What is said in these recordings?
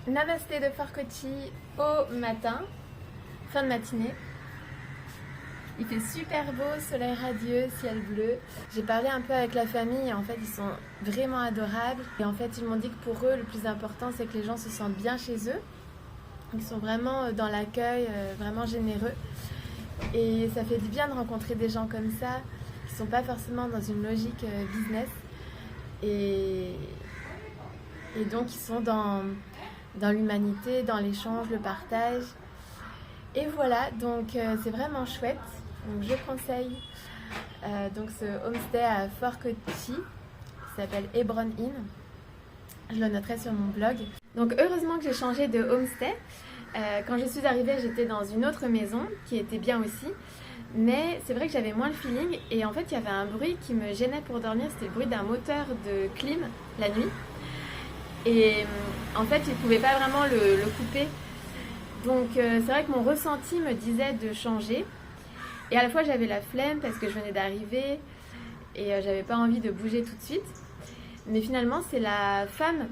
Namasté de Fort Kochi au matin, fin de matinée. Il fait super beau, soleil radieux, ciel bleu. J'ai parlé un peu avec la famille et en fait ils sont vraiment adorables. Et en fait ils m'ont dit que pour eux le plus important c'est que les gens se sentent bien chez eux. Ils sont vraiment dans l'accueil, vraiment généreux. Et ça fait du bien de rencontrer des gens comme ça, qui ne sont pas forcément dans une logique business. Et donc ils sont dans l'humanité, dans l'échange, le partage. Et voilà, donc c'est vraiment chouette. Donc je conseille donc ce homestay à Fort Kochi, qui s'appelle Hebron Inn. Je le noterai sur mon blog. Donc heureusement que j'ai changé de homestay. Quand je suis arrivée, j'étais dans une autre maison qui était bien aussi. Mais c'est vrai que j'avais moins le feeling. Et en fait, il y avait un bruit qui me gênait pour dormir. C'était le bruit d'un moteur de clim la nuit. Et en fait, ils ne pouvaient pas vraiment le couper. Donc c'est vrai que mon ressenti me disait de changer. Et à la fois, j'avais la flemme parce que je venais d'arriver. Et j'avais pas envie de bouger tout de suite. Mais finalement, c'est la femme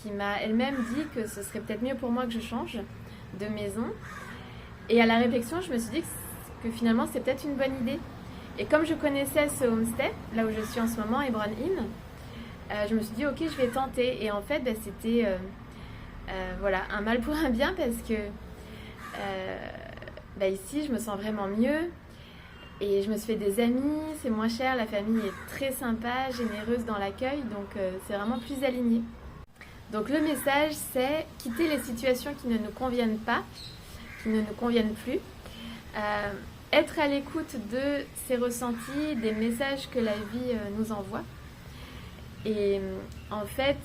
qui m'a elle-même dit que ce serait peut-être mieux pour moi que je change de maison. Et à la réflexion, je me suis dit que finalement, c'est peut-être une bonne idée. Et comme je connaissais ce homestay, là où je suis en ce moment, Hebron Inn, je me suis dit, ok, je vais tenter. Et en fait, c'était voilà, un mal pour un bien parce que ici, je me sens vraiment mieux. Et je me suis fait des amis, c'est moins cher, la famille est très sympa, généreuse dans l'accueil, donc c'est vraiment plus aligné. Donc le message, c'est quitter les situations qui ne nous conviennent pas, qui ne nous conviennent plus, être à l'écoute de ses ressentis, des messages que la vie nous envoie. Et en fait,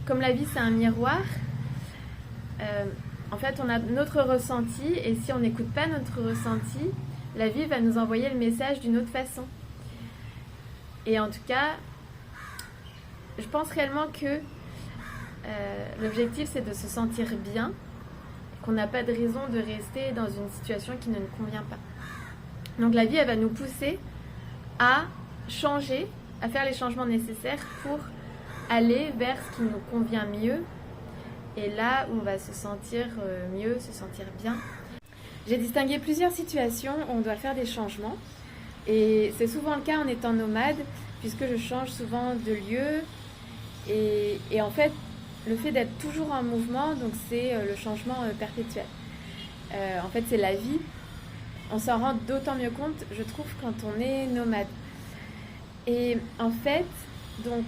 comme la vie c'est un miroir, en fait on a notre ressenti et si on n'écoute pas notre ressenti, la vie va nous envoyer le message d'une autre façon. Et en tout cas, je pense réellement que l'objectif c'est de se sentir bien, qu'on n'a pas de raison de rester dans une situation qui ne nous convient pas. Donc la vie elle va nous pousser à changer, à faire les changements nécessaires pour aller vers ce qui nous convient mieux et là où on va se sentir mieux, se sentir bien. J'ai distingué plusieurs situations où on doit faire des changements et c'est souvent le cas en étant nomade puisque je change souvent de lieu et en fait le fait d'être toujours en mouvement donc c'est le changement perpétuel. En fait c'est la vie, on s'en rend d'autant mieux compte je trouve quand on est nomade. Et en fait donc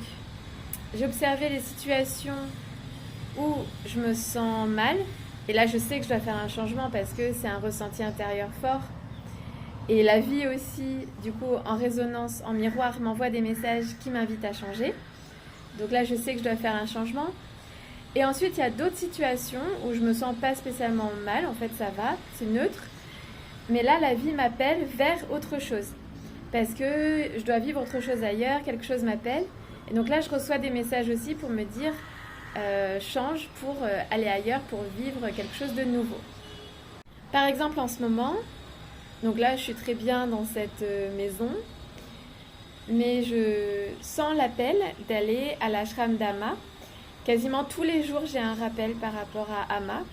j'ai observé les situations où je me sens mal. Et là, je sais que je dois faire un changement parce que c'est un ressenti intérieur fort. Et la vie aussi, du coup, en résonance, en miroir, m'envoie des messages qui m'invitent à changer. Donc là, je sais que je dois faire un changement. Et ensuite, il y a d'autres situations où je me sens pas spécialement mal. En fait, ça va, c'est neutre. Mais là, la vie m'appelle vers autre chose. Parce que je dois vivre autre chose ailleurs, quelque chose m'appelle. Et donc là, je reçois des messages aussi pour me dire... change pour aller ailleurs, pour vivre quelque chose de nouveau. Par exemple, en ce moment, donc là, je suis très bien dans cette maison, mais je sens l'appel d'aller à l'ashram d'Ama. Quasiment tous les jours, j'ai un rappel par rapport à Ama.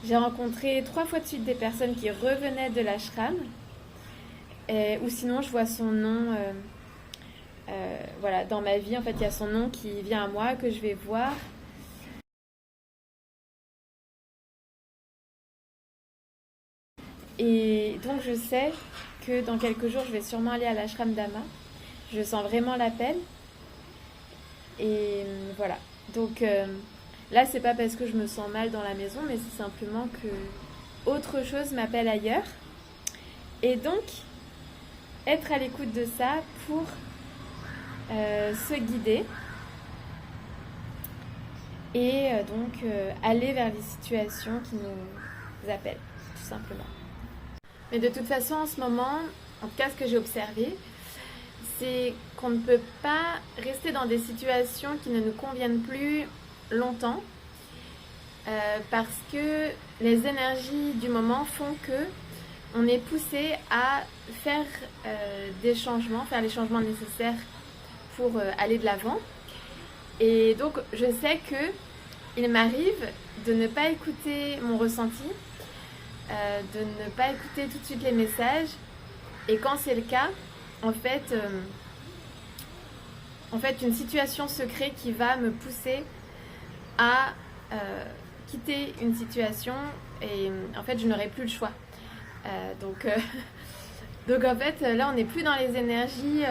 J'ai rencontré 3 fois de suite des personnes qui revenaient de l'ashram, ou sinon, je vois son nom... voilà, dans ma vie, en fait, il y a son nom qui vient à moi, que je vais voir. Et donc je sais que dans quelques jours, je vais sûrement aller à l'ashram d'Ama. Je sens vraiment l'appel. Et voilà. Donc là, c'est pas parce que je me sens mal dans la maison, mais c'est simplement que autre chose m'appelle ailleurs. Et donc, être à l'écoute de ça pour se guider. Et donc aller vers les situations qui nous appellent, tout simplement. Mais de toute façon, en ce moment, en tout cas ce que j'ai observé, c'est qu'on ne peut pas rester dans des situations qui ne nous conviennent plus longtemps parce que les énergies du moment font que on est poussé à faire des changements, faire les changements nécessaires pour aller de l'avant. Et donc je sais que il m'arrive de ne pas écouter mon ressenti, de ne pas écouter tout de suite les messages. Et quand c'est le cas, en fait, une situation se crée qui va me pousser à quitter une situation et en fait, je n'aurai plus le choix. Donc en fait, là, on n'est plus dans les énergies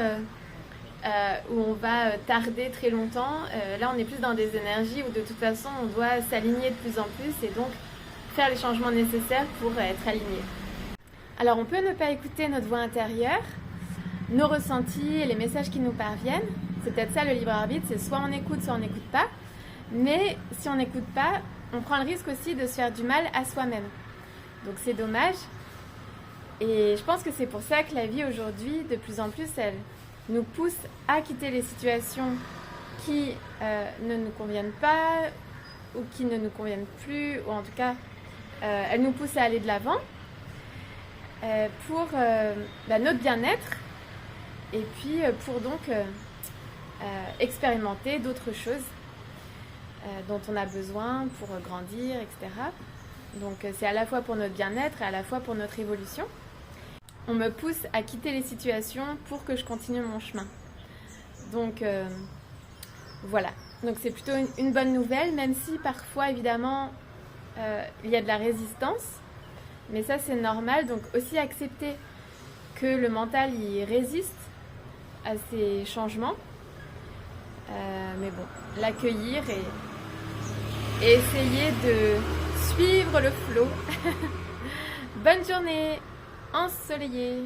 où on va tarder très longtemps. Là, on est plus dans des énergies où de toute façon, on doit s'aligner de plus en plus et donc faire les changements nécessaires pour être aligné. Alors, on peut ne pas écouter notre voix intérieure, nos ressentis et les messages qui nous parviennent. C'est peut-être ça le libre arbitre, c'est soit on écoute, soit on n'écoute pas. Mais si on n'écoute pas, on prend le risque aussi de se faire du mal à soi-même. Donc c'est dommage. Et je pense que c'est pour ça que la vie aujourd'hui, de plus en plus, elle nous pousse à quitter les situations qui ne nous conviennent pas ou qui ne nous conviennent plus, ou en tout cas, elle nous pousse à aller de l'avant pour notre bien-être et puis pour donc expérimenter d'autres choses dont on a besoin pour grandir, etc. Donc c'est à la fois pour notre bien-être et à la fois pour notre évolution. On me pousse à quitter les situations pour que je continue mon chemin. Donc voilà. Donc c'est plutôt une bonne nouvelle, même si parfois évidemment il y a de la résistance. Mais ça c'est normal, donc aussi accepter que le mental il résiste à ces changements. Mais bon, l'accueillir et essayer de suivre le flot. Bonne journée ensoleillée.